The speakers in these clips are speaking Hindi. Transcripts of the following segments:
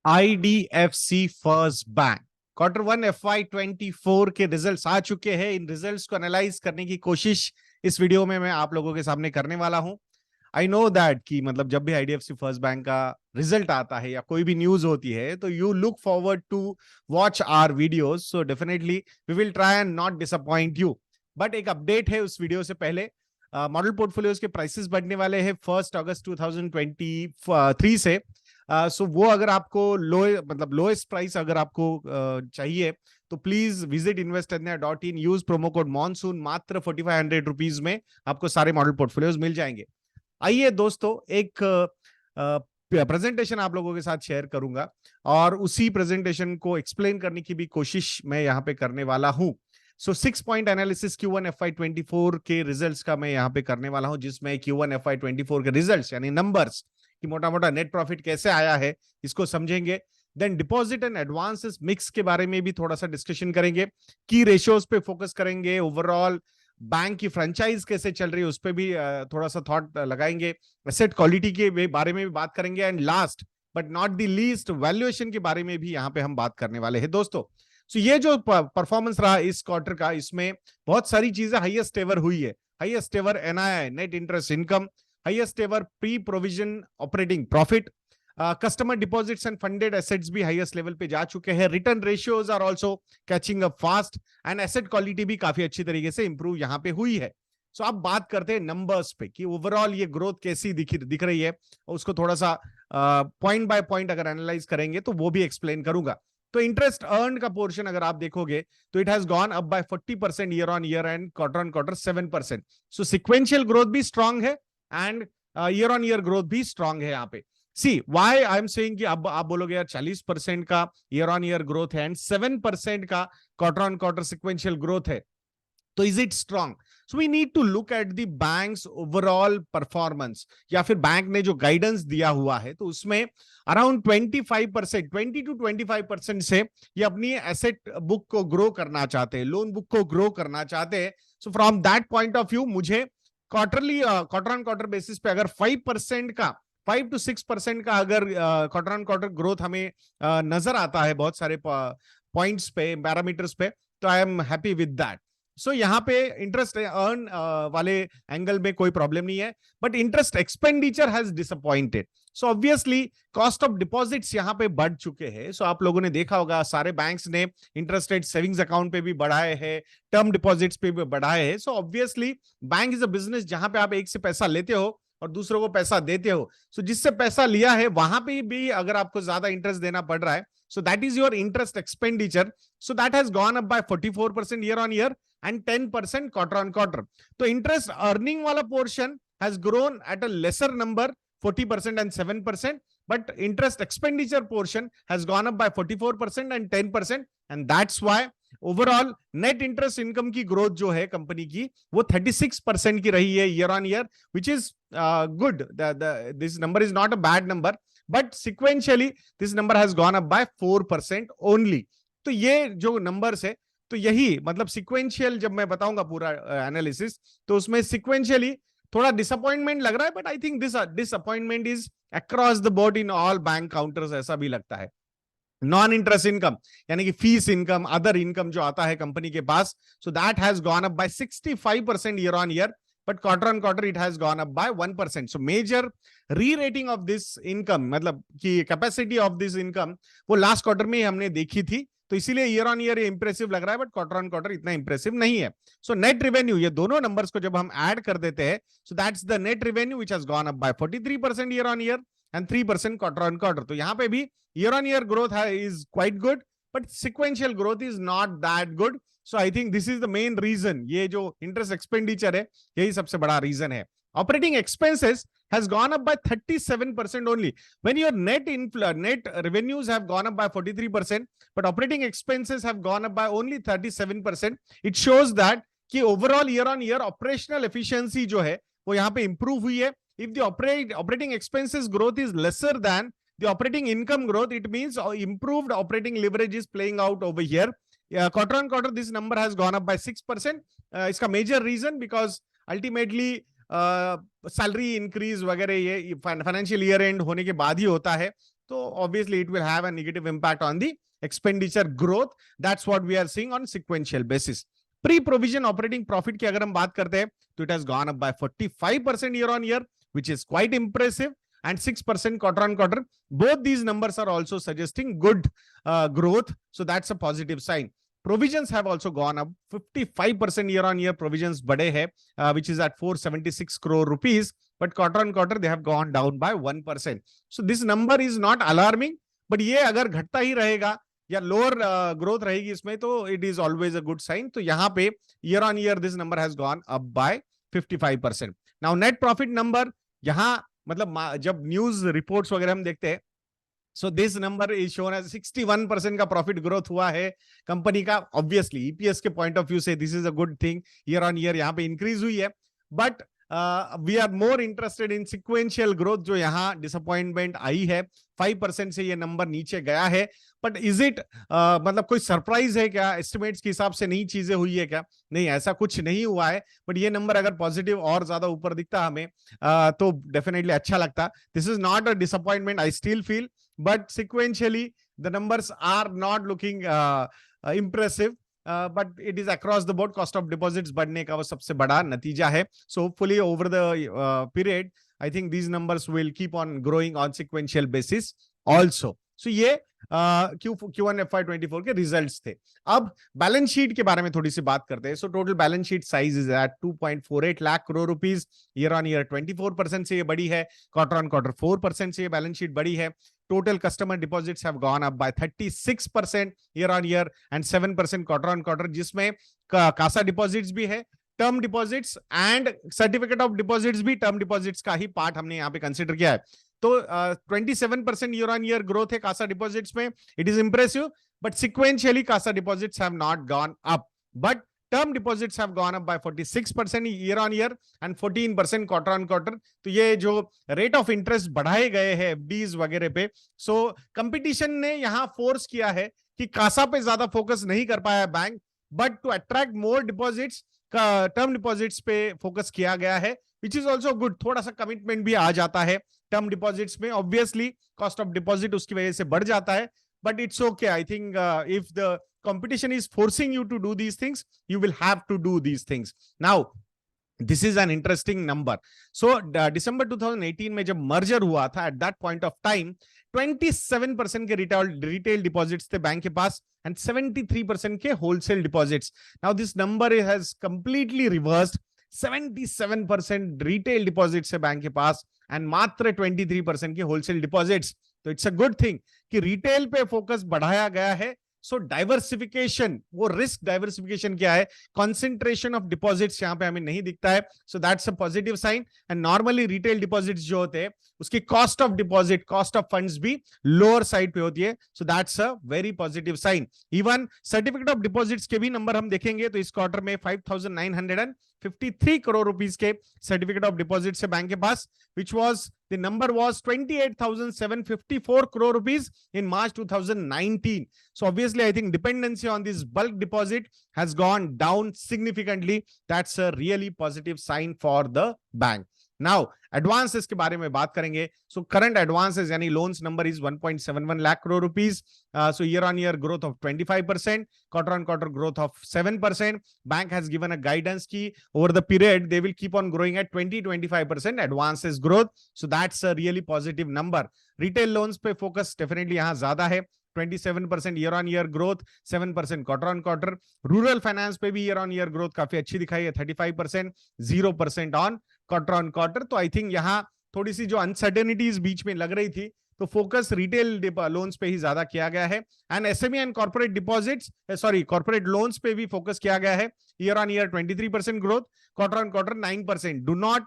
IDFC first bank Q1 FY24 के रिजल्ट्स आ चुके हैं। इन रिजल्ट्स को एनालाइज करने की कोशिश इस वीडियो में मैं आप लोगों के सामने करने वाला हूं। आई नो दैट कि मतलब जब भी IDFC फर्स्ट बैंक का रिजल्ट आता है या कोई भी न्यूज होती है तो you look forward to watch our videos, so definitely we will try and not disappoint you. But एक अपडेट है उस वीडियो से पहले, मॉडल पोर्टफोलियोज के प्राइसेस बढ़ने वाले हैं 1 अगस्त 2023 से। सो वो अगर आपको लोएस्ट प्राइस अगर आपको चाहिए तो please visit investindia.in, use promo code monsoon. मात्र 4500 रुपीज में आपको सारे मॉडल पोर्टफोलियोज मिल जाएंगे। आइए दोस्तों, एक प्रेजेंटेशन आप लोगों के साथ शेयर करूंगा और उसी प्रेजेंटेशन को एक्सप्लेन करने की भी कोशिश मैं यहाँ पे करने वाला हूं। सो 6 पॉइंट एनालिसिस Q1 FY24 के रिजल्ट्स का मैं यहाँ पे करने वाला हूं, जिसमें Q1 FY24 के रिजल्ट्स यानी नंबर्स कि मोटा मोटा नेट प्रॉफिट कैसे आया है इसको समझेंगे। Then deposit and advances mix के बारे में भी थोड़ा सा डिस्कशन करेंगे। की रेशियोज पे फोकस करेंगे। ओवरऑल बैंक की फ्रेंचाइज कैसे चल रही है उस पर भी थोड़ा सा थॉट लगाएंगे। एसेट क्वालिटी के बारे में भी बात करेंगे। And last but not the least, valuation के बारे में भी यहाँ पे हम बात करने वाले हैं दोस्तों। सो ये जो परफॉर्मेंस रहा इस क्वार्टर का, इसमें बहुत सारी चीजें हाईएस्ट एवर हुई है। Highest ever NII, net interest income, highest ever pre provision operating profit, customer deposits and funded assets भी हाईएस्ट लेवल पे जा चुके हैं। Return ratios are also catching up fast and asset quality भी काफी अच्छी तरीके से इंप्रूव यहाँ पे हुई है। सो अब बात करते हैं नंबर्स पे कि ओवरऑल ये ग्रोथ कैसी दिख रही है, और उसको थोड़ा सा पॉइंट बाय पॉइंट अगर एनालाइज करेंगे तो वो भी एक्सप्लेन करूंगा। तो इंटरेस्ट अर्न का पोर्शन अगर आप देखोगे तो it has gone up by 40% year on year and quarter on quarter 7%। So sequential growth भी स्ट्रांग है and year on year growth भी स्ट्रांग है यहाँ पे। See why I am saying कि अब आप बोलोगे यार 40% का ईयर ऑन ईयर ग्रोथ है एंड 7% का quarter on quarter sequential growth है, तो is it strong? So we need to look at the banks overall performance, या फिर बैंक ने जो गाइडेंस दिया हुआ है तो उसमें अराउंड 25%, 20 to 25% से ये अपनी एसेट बुक को ग्रो करना चाहते हैं, लोन बुक को ग्रो करना चाहते हैं। So from that point of view मुझे क्वार्टर ऑन क्वार्टर बेसिस पे अगर 5% का 5 to 6% का अगर क्वार्टर ऑन क्वार्टर ग्रोथ हमें नजर आता है बहुत सारे पॉइंट्स पे, पैरामीटर्स पे, तो I am happy with that. So यहाँ पे इंटरेस्ट अर्न वाले एंगल में कोई प्रॉब्लम नहीं है, but interest expenditure has disappointed. So obviously cost of deposits यहाँ पे बढ़ चुके हैं। सो आप लोगों ने देखा होगा सारे बैंक्स ने इंटरेस्ट रेट सेविंग्स अकाउंट पे भी बढ़ाए हैं, टर्म डिपॉजिट्स पे भी बढ़ाए हैं। So obviously bank is a business जहां पे आप एक से पैसा लेते हो और दूसरों को पैसा देते हो। सो जिससे पैसा लिया है वहां पे भी अगर आपको ज्यादा इंटरेस्ट देना पड़ रहा है, so that is your interest expenditure, so that has gone up by 44% year on year and 10% quarter on quarter. तो interest earning वाला portion has grown at a lesser number, 40% and 7%, but interest expenditure portion has gone up by 44% and 10%, and that's why overall net interest income की ग्रोथ जो है कंपनी की वो 36% की रही है year on year, which is good. This number is not a bad number, but sequentially this number has gone up bye 4% only. तो ये जो नंबर्स है, तो यही मतलब सिक्वेंशियल जब मैं बताऊंगा पूरा एनालिसिस तो उसमें सिक्वेंशियली थोड़ा डिसअपॉइंटमेंट लग रहा है, but I think this disappointment is across the board in all bank counters, ऐसा भी लगता है। नॉन इंटरेस्ट इनकम यानी कि फीस इनकम, अदर इनकम जो आता है कंपनी के पास, so that has gone up by 65% year on year, but quarter on quarter it has gone up by 1%। So major rerating of this income, मतलब कि कैपेसिटी ऑफ दिस इनकम, वो लास्ट क्वार्टर में हमने देखी थी, तो इसीलिए ईयर ऑन ईयर इंप्रेसिव लग रहा है, बट क्वार्टर ऑन क्वार्टर इतना इंप्रेसिव नहीं है। सो नेट रेवेन्यू, ये दोनों नंबर्स को जब हम ऐड कर देते हैं, so that's the net revenue which has gone up bye 43% year on year and 3% quarter on quarter. तो यहाँ पे भी year on year growth is quite good, but sequential growth is not that good. So I think this is the main reason. ये जो interest expenditure है यही सबसे बड़ा reason है। Operating expenses has gone up by 37% only. When your net revenues have gone up by 43%, but operating expenses have gone up by only 37%, it shows that कि overall year on year operational efficiency जो है वो यहाँ पे improve हुई है। If the operating expenses growth is lesser than the operating income growth, it means improved operating leverage is playing out over here. Quarter on quarter, this number has gone up by 6%. इसका major reason because ultimately salary increase वगैरह ये फाइनेंशियल ईयर एंड होने के बाद ही होता है, तो obviously it will have a negative impact on the expenditure growth. That's what we are seeing on sequential basis. Pre-provision operating profit की अगर हम बात करते हैं तो it has gone up by 45% year on year, which is quite impressive, and 6% quarter on quarter. Both these numbers are also suggesting good growth, so that's a positive sign. Provisions have also gone up 55% year on year. Provisions bade hai, which is at 476 crore rupees, but quarter on quarter they have gone down by 1%. So this number is not alarming, but ये अगर घटता ही रहेगा या लोअर ग्रोथ रहेगी इसमें तो it is always a good sign. तो यहाँ पे year on year this number has gone up by 55%. Now net profit number, यहाँ मतलब जब न्यूज रिपोर्ट्स वगैरह हम देखते हैं, so this number is shown as 61% का प्रॉफिट ग्रोथ हुआ है कंपनी का. ऑब्वियसली ईपीएस के पॉइंट ऑफ व्यू से this is a good thing. Year on year यहाँ पे इंक्रीज हुई है, but we are more interested in sequential growth, जो यहाँ डिसअपॉइंटमेंट आई है. 5% से ये नंबर नीचे गया है, बट इज इट मतलब कोई सरप्राइज है क्या? एस्टिमेट्स के हिसाब से नई चीजें हुई है क्या? नहीं, ऐसा कुछ नहीं हुआ है. बट ये नंबर अगर पॉजिटिव और ज्यादा ऊपर दिखता हमें तो डेफिनेटली अच्छा लगता. This is not a disappointment, I still feel, but sequentially the numbers are not looking impressive, but it is across the board. Cost of deposits बढ़ने का वो सबसे बड़ा नतीजा है. So hopefully over the period I think these numbers will keep on growing on sequential basis also. So ये Q1 FY24 के रिजल्ट्स थे. अब बैलेंस शीट के बारे में थोड़ी सी बात करते हैं. So total balance sheet size is at 2.48 lakh crore rupees. Year on year 24% से ये बड़ी है. क्वार्टर ऑन क्वार्टर 4% से ये बैलेंस शीट बड़ी है. Total customer deposits have gone up by 36% year on year and 7% quarter on quarter, जिसमें कासा डिपॉजिट्स भी है, term deposits and certificate of deposits भी टर्म डिपॉजिट्स का ही पार्ट हमने यहाँ पे कंसिडर किया है. तो 27% ईयर ऑन ईयर ग्रोथ है कासा डिपॉजिट्स में. It is impressive, but sequentially CASA deposits have not gone up, but term deposits have gone up by 46% year on year and 14% quarter on quarter. तो ये जो रेट ऑफ इंटरेस्ट बढ़ाए गए हैं एफडीज वगैरह पे, सो कंपटीशन ने यहाँ फोर्स किया है कि कासा पे ज्यादा फोकस नहीं कर पाया bank, but to attract more deposits का टर्म डिपॉजिट्स पे फोकस किया गया है, विच इज ऑल्सो गुड. थोड़ा सा कमिटमेंट भी आ जाता है टर्म डिपॉजिट्स में. ऑब्वियसली कॉस्ट ऑफ डिपॉजिट उसकी वजह से बढ़ जाता है, but it's okay. I think if the competition is forcing you to do these things, you will have to do these things. Now, this is an interesting number. So December 2018 में जब merger हुआ था, at that point of time 27% के retail deposits थे बैंक के पास and 73% के wholesale deposits. Now this number has completely reversed. 77% retail deposits है बैंक के पास and मात्र 23% के wholesale deposits. तो इट्स अ गुड थिंग कि रिटेल पे फोकस बढ़ाया गया है. सो डाइवर्सिफिकेशन, वो रिस्क डाइवर्सिफिकेशन क्या है, कॉन्सेंट्रेशन ऑफ डिपॉजिट्स यहाँ पे हमें नहीं दिखता है. So that's a positive sign. And normally retail deposits जो होते हैं उसकी cost of deposit, cost of funds भी लोअर साइड पे होती है. So that's a very positive sign. Even certificate of deposits के भी नंबर हम देखेंगे तो इस क्वार्टर में 5,953 करोड़ रुपीस के सर्टिफिकेट ऑफ डिपॉजिट से बैंक के पास, which was the number was 28,754 crore rupees in March 2019. So obviously I think dependency on this bulk deposit has gone down significantly. That's a really positive sign for the bank. Now advances के बारे में बात करेंगे. So current advances यानी loans number is 1.71 lakh crore rupees. So year on year growth of 25%, quarter on quarter growth of 7%. Bank has given a guidance ki over the period they will keep on growing at 20-25% advances growth. So that's a really positive number. Retail loans पे focus definitely यहाँ ज्यादा है. 27% year on year growth, 7% quarter on quarter. Rural finance पे भी year on year growth काफी अच्छी दिखाई है, 35%, 0% on quarter on quarter. तो आई थिंक यहाँ थोड़ी सी जो अनसर्टेनिटीज बीच में लग रही थी तो फोकस रिटेल लोन्स पे ही ज्यादा किया गया है. And SME and corporate deposits, sorry corporate loans पे भी फोकस किया गया है. Year on year 23% growth, quarter on quarter 9%. Do not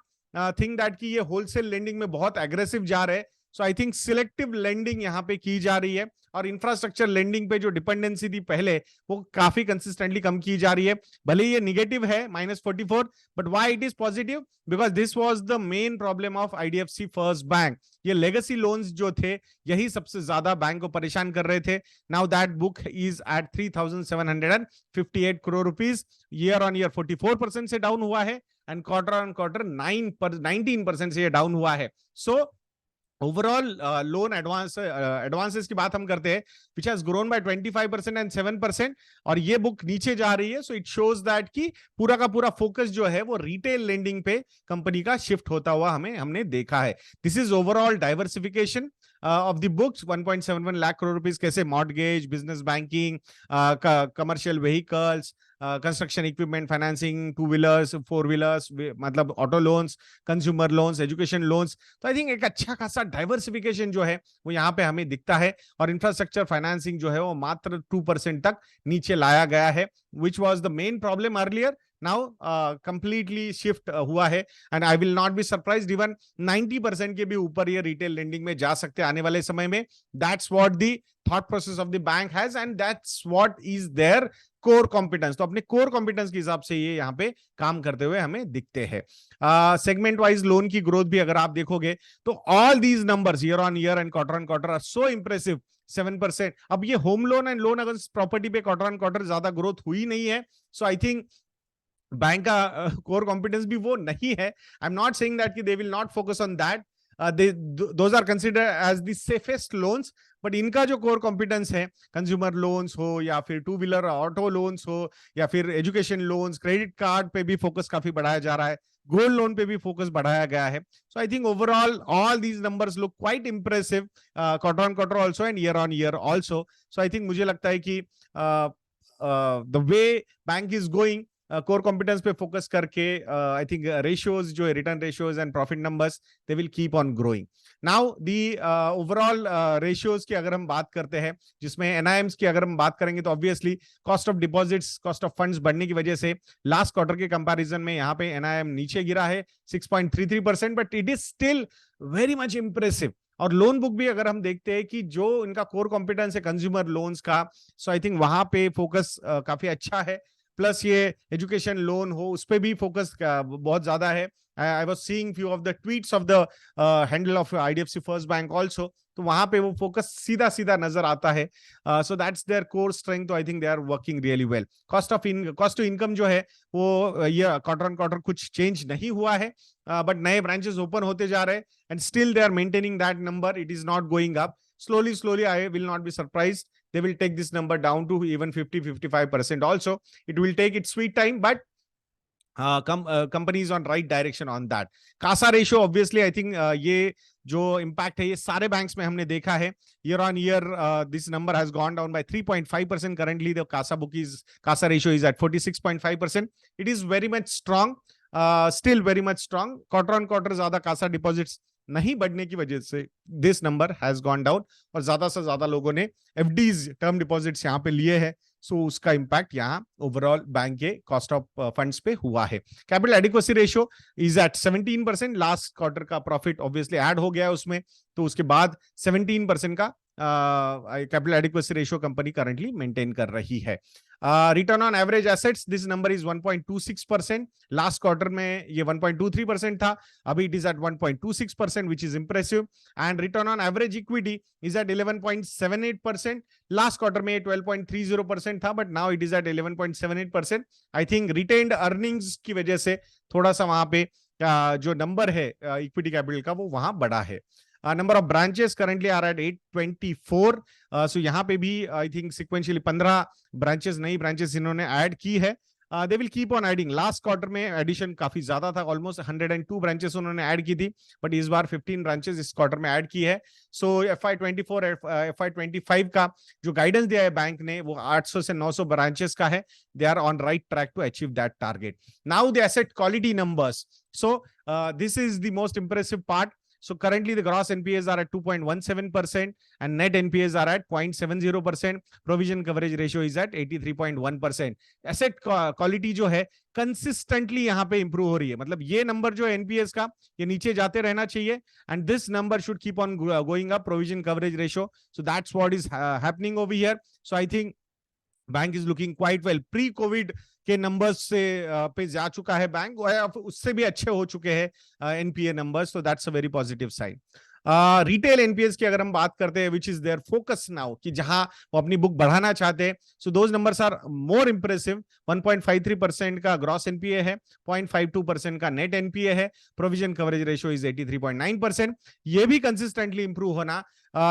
think that कि ये होलसेल लेंडिंग में बहुत एग्रेसिव जा रहे हैं. सो आई थिंक सिलेक्टिव लेंडिंग यहाँ पे की जा रही है और इंफ्रास्ट्रक्चर लेंडिंग पे जो डिपेंडेंसी थी पहले वो काफी कंसिस्टेंटली कम की जा रही है. भले ये निगेटिव है -44, but why it is positive, because this was the main problem of IDFC first bank. ये लेगेसी लोन्स जो थे यही सबसे ज्यादा बैंक को परेशान कर रहे थे. Now that book is at 3,758 crore rupees. Year on year 44% से डाउन हुआ है एंड क्वार्टर ऑन क्वार्टर 19% से ये डाउन हुआ है. सो ओवरऑल लोन एडवांसेस की बात हम करते हैं, which has grown by 25% and 7%, और ये बुक नीचे जा रही है. सो इट शोज दैट कि पूरा का पूरा फोकस जो है वो रिटेल लेंडिंग पे कंपनी का शिफ्ट होता हुआ हमने देखा है. This is overall diversification of the books. 1.71 lakh crore rupees कैसे mortgage, business banking, commercial vehicles, construction equipment financing, two wheelers, four wheelers, मतलब auto loans, consumer loans, education loans. तो आई थिंक एक अच्छा खासा डाइवर्सिफिकेशन जो है वो यहाँ पे हमें दिखता है. और इंफ्रास्ट्रक्चर फाइनेंसिंग जो है वो मात्र 2% तक नीचे लाया गया है, which was the main problem earlier. Now completely shift हुआ है, and I will not be surprised even 90% के भी ऊपर ये रिटेल लेंडिंग में जा सकते हैं आने वाले समय में. That's what the thought process of the bank has, and that's what is there core competence. तो अपने कोर कॉम्पिटेंस के हिसाब से ये यहाँ पे काम करते हुए हमें दिखते हैं. सेगमेंट वाइज लोन की ग्रोथ भी अगर आप देखोगे तो all these numbers year on year and quarter on quarter are so impressive. 7%. अब ये होम लोन एंड लोन अगर प्रॉपर्टी पे क्वार्टर ऑन क्वार्टर ज्यादा ग्रोथ हुई नहीं है. सो आई थिंक बैंक का कोर कॉम्पिटेंस भी वो नहीं है. I am not saying that कि they will not focus on that. Those are considered as the safest loans, but इनका जो कोर कॉम्पिटेंस है, कंज्यूमर लोन्स हो या फिर टू व्हीलर ऑटो लोन्स हो या फिर एजुकेशन लोन्स, क्रेडिट कार्ड पे भी फोकस काफी बढ़ाया जा रहा है, गोल्ड लोन पे भी फोकस बढ़ाया गया है. So I think overall all these numbers look quite impressive quarter on quarter also and year on year also. So I think मुझे लगता है कि the way bank is going, core competence पे फोकस करके, आई थिंक रेशियोज जो है, return ratios and profit numbers, they will keep on growing. Now the overall ratios की अगर हम बात करते हैं, जिसमें एनआईएम्स की अगर हम बात करेंगे, तो obviously cost of deposits, cost of funds बढ़ने की वजह से लास्ट क्वार्टर के कंपैरिजन में यहाँ पे एनआईएम नीचे गिरा है 6.33%, but it is still very much impressive. और लोन बुक भी अगर हम देखते हैं कि जो इनका कोर कॉम्पिटेंस है कंज्यूमर लोन्स का, सो आई थिंक वहां पे फोकस काफी अच्छा है. प्लस ये एजुकेशन लोन हो उस पर भी फोकस बहुत ज्यादा है. I was seeing few of the tweets of the handle of IDFC first bank also, तो वहां पे वो फोकस सीधा सीधा नजर आता है. So that's their core strength. तो I think they are working really well. Cost to income जो है वो ये क्वार्टर ऑन क्वार्टर कुछ चेंज नहीं हुआ है, बट नए ब्रांचेस ओपन होते जा रहे हैं and still they are maintaining that number. It is not going up. Slowly, I will not be surprised. They will take this number down to even 50-55% also. It will take its sweet time, but company is on right direction on that. CASA ratio, obviously, I think ये जो impact है ये सारे banks में हमने देखा है. Year on year, this number has gone down by 3.5%. Currently, the CASA ratio is at 46.5%. It is very much strong, still very much strong. Quarter on quarter ज्यादा CASA deposits नहीं बढ़ने की वजह से this number has gone down, और ज्यादा से ज्यादा लोगों ने एफडीज, टर्म डिपॉजिट्स यहाँ पे लिए हैं. सो उसका इंपैक्ट यहाँ ओवरऑल बैंक के कॉस्ट ऑफ फंड्स पे हुआ है. Capital adequacy ratio is at 17%. Last quarter का प्रॉफिट ऑब्वियसली ऐड हो गया उसमें, तो उसके बाद 17% का capital adequacy ratio company currently maintain कर रही है. Return on average assets, this number is 1.26%. Last quarter में ये 1.23% था, अभी it is at 1.26%, which is impressive. And return on average equity is at 11.78%. Last quarter में 12.30% था, but now it is at 11.78%. I think retained earnings की वजह से थोड़ा सा वहां पे जो नंबर है इक्विटी कैपिटल का वो वहां बढ़ा है. Number of branches currently are at 824. So यहाँ पे भी आई थिंक सिक्वेंशियली 15 ब्रांचेस, नई ब्रांचेस इन्होंने ऐड की है. They will keep on adding. Last quarter में एडिशन काफी ज्यादा था, ऑलमोस्ट 102 ब्रांचेस उन्होंने ऐड की थी, बट इस बार 15 ब्रांचेस इस क्वार्टर में ऐड की है. सो FY24 FY25 का जो गाइडेंस दिया है बैंक ने वो 800 से 900 ब्रांचेस का है. They are on right track to achieve that target. Now the asset quality numbers. So this is the most impressive part. So currently the gross NPAs are at 2.17% and net NPAs are at 0.70%. Provision coverage ratio is at 83.1%. Asset quality जो है consistently यहाँ पे improve हो रही है. मतलब ये नंबर जो है NPAs का ये नीचे जाते रहना चाहिए, and this number should keep on going up. Provision coverage ratio. So that's what is happening over here. So I think bank is looking quite well. Pre Covid के नंबर्स से पे जा चुका है बैंक, उससे भी अच्छे हो चुके हैं एनपीए नंबर्स. तो that's a very positive sign. Retail NPAs की अगर हम बात करते हैं, which is their focus now, कि जहां वो अपनी बुक बढ़ाना चाहते हैं, so those numbers are more impressive. 1.53% का ग्रॉस एनपीए है, 0.52% का नेट एनपीए है, प्रोविजन कवरेज रेशियो इज 83.9%। ये भी कंसिस्टेंटली इंप्रूव होना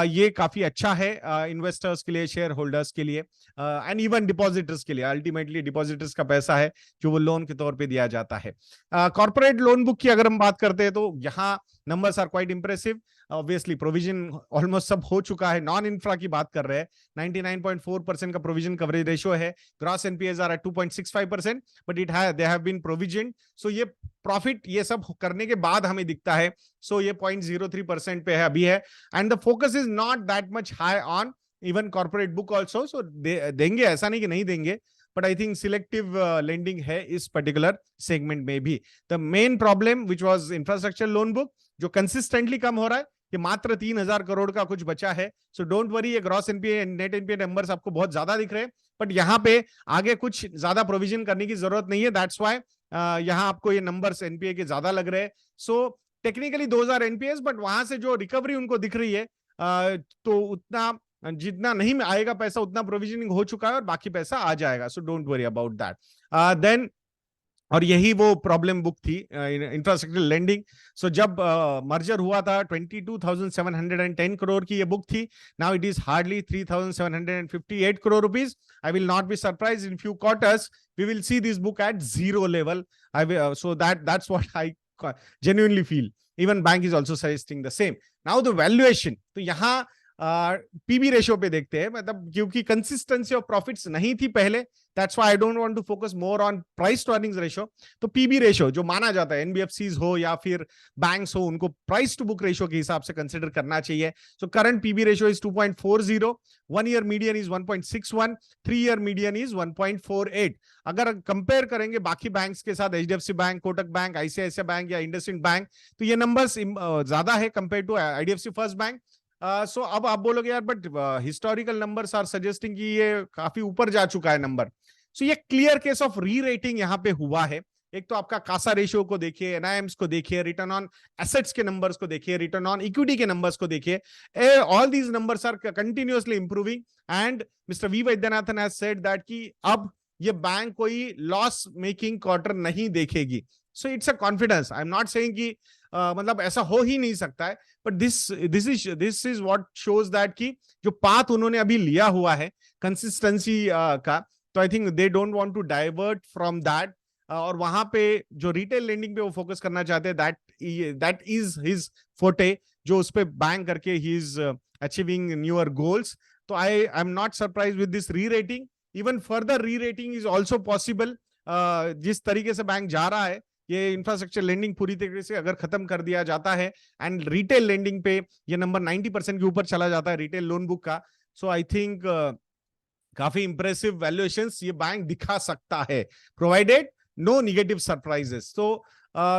ये काफी अच्छा है इन्वेस्टर्स के लिए, शेयर होल्डर्स के लिए, एंड इवन डिपॉजिटर्स के लिए। अल्टीमेटली डिपॉजिटर्स का पैसा है जो वो लोन के तौर पे दिया जाता है। कॉर्पोरेट लोन बुक की अगर हम बात करते हैं तो यहाँ numbers are quite impressive. Obviously provision almost सब हो चुका है, नॉन इंफ्रा की बात कर रहे हैं, 99.4% का प्रोविजन कवरेज रेशियो है, gross NPS are at 2.65%, but they have been provision. सो ये प्रॉफिट ये सब करने के बाद हमें दिखता है, सो ये 0.03% पे है अभी है, and the focus is not that much high on even corporate book also. So देंगे, ऐसा नहीं कि नहीं देंगे, but I think selective lending है इस पर्टिकुलर सेगमेंट में भी। The main problem which was infrastructure loan book, जो कंसिस्टेंटली कम हो रहा है, कि मात्र 3,000 करोड़ का कुछ बचा है। सो डोंट वरी, ये gross NPA net NPA numbers आपको बहुत ज्यादा दिख रहे हैं, बट यहाँ पे आगे कुछ ज्यादा प्रोविजन करने की जरूरत नहीं है, दैट्स व्हाई यहाँ आपको ये नंबर्स एनपीए के ज्यादा लग रहे हैं। सो टेक्निकली 2,000 एनपीएस, बट वहां से जो रिकवरी उनको दिख रही है तो उतना जितना नहीं आएगा पैसा, उतना प्रोविजनिंग हो चुका है और बाकी पैसा आ जाएगा। So don't worry about that. Then और यही वो प्रॉब्लम बुक थी इंफ्रास्ट्रक्चर लेंडिंग। सो जब मर्जर हुआ था 22,710 करोड़ की ये बुक थी, now it is hardly 3,758 crore rupees. I will not be surprise in few quarters we will see this book at zero level. So that's what I genuinely feel. Even bank is also suggesting the same. Now the valuation, तो यहाँ पीबी रेशियो पे देखते हैं, मतलब क्योंकि कंसिस्टेंसी ऑफ प्रॉफिट्स नहीं थी पहले, that's why I don't want to focus more on price to earnings ratio. तो पीबी रेशियो जो माना जाता है, एनबीएफसीज हो या फिर बैंक्स हो, उनको प्राइस टू बुक रेशियो के हिसाब से कंसिडर करना चाहिए। So current PB ratio is 2.40, 1 year median is 1.61, 3 year median is 1.48। अगर कंपेयर करेंगे बाकी बैंक्स के साथ, HDFC bank, Kotak bank, ICICI bank या इंडसइंड बैंक, तो ये नंबर्स ज्यादा है compare to IDFC first bank. So अब आप बोलोगे यार but historical numbers are suggesting कि ये काफी ऊपर जा चुका है नंबर। सो ये क्लियर केस ऑफ री रेटिंग यहाँ पे हुआ है। एक तो आपका कासा रेशियो को देखिए, एनआईएम्स को देखिए, रिटर्न ऑन एसेट्स के नंबर्स को देखिए, रिटर्न ऑन इक्विटी के नंबर्स को देखिए, all these numbers are continuously improving. And mister V Vaidyanathan has said that कि अब ये बैंक कोई लॉस मेकिंग क्वार्टर नहीं देखेगी। So it's a confidence. I am not saying कि मतलब ऐसा हो ही नहीं सकता है, but this is what shows that कि जो पाथ उन्होंने अभी लिया हुआ है कंसिस्टेंसी का, तो I think they don't want to divert from that. और वहां पे जो रिटेल लेंडिंग पे वो फोकस करना चाहते हैं, दैट इज हिज फोटे, जो उस पे बैंक करके ही इज अचीविंग न्यूअर गोल्स। तो I am not surprise with this rerating. Even further rerating is also possible. जिस तरीके से बैंक जा रहा है, ये इंफ्रास्ट्रक्चर लेंडिंग पूरी तरीके से अगर खत्म कर दिया जाता है एंड रिटेल लेंडिंग पे ये नंबर 90% के ऊपर चला जाता है रिटेल लोन बुक का, सो आई थिंक काफी इंप्रेसिव वैल्यूएशंस ये बैंक दिखा सकता है, provided no negative surprises. So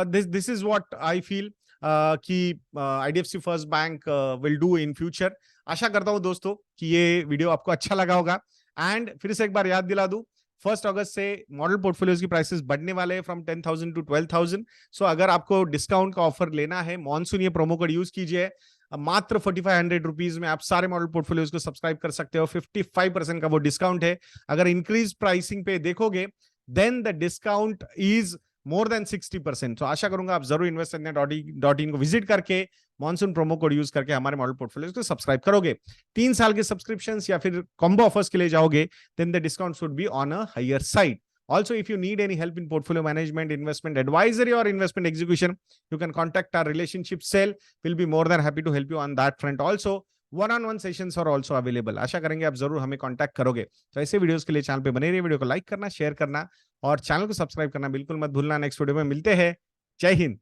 this is what I feel कि IDFC first bank will do in future. आशा करता हूं दोस्तों कि ये वीडियो आपको अच्छा लगा होगा। एंड फिर से एक बार याद दिला दूं, 1 अगस्त से मॉडल पोर्टफोलियोज की प्राइसेस बढ़ने वाले हैं फ्रॉम 10,000 टू 12,000। सो अगर आपको डिस्काउंट का ऑफर लेना है, मॉनसून ये प्रोमो कोड यूज कीजिए, मात्र 4,500 रुपीज में आप सारे मॉडल पोर्टफोलियोज को सब्सक्राइब कर सकते हो। 55% का वो डिस्काउंट है। अगर इंक्रीज प्राइसिंग पे देखोगे then the discount is more than 60%। तो आशा करूंगा आप जरूर investindia.in को विजिट करके मॉनसून प्रोमो कोड यूज करके हमारे मॉडल पोर्टफोलियोज को सब्सक्राइब करोगे। 3 साल के सब्सक्रिप्शन या फिर कॉम्बो ऑफर्स के लिए जाओगे, then the discount should be on a higher side. Also, if you need any help in portfolio management, investment advisory or investment execution, you can contact our relationship cell. We'll be more than happy to help you on that front also. one-on-one sessions are also available. आशा करेंगे आप जरूर हमें कांटेक्ट करोगे। तो ऐसे वीडियोस के लिए चैनल पे बने रहिए, वीडियो को लाइक करना, शेयर करना और चैनल को सब्सक्राइब करना बिल्कुल मत भूलना। नेक्स्ट वीडियो में मिलते हैं। जय हिंद।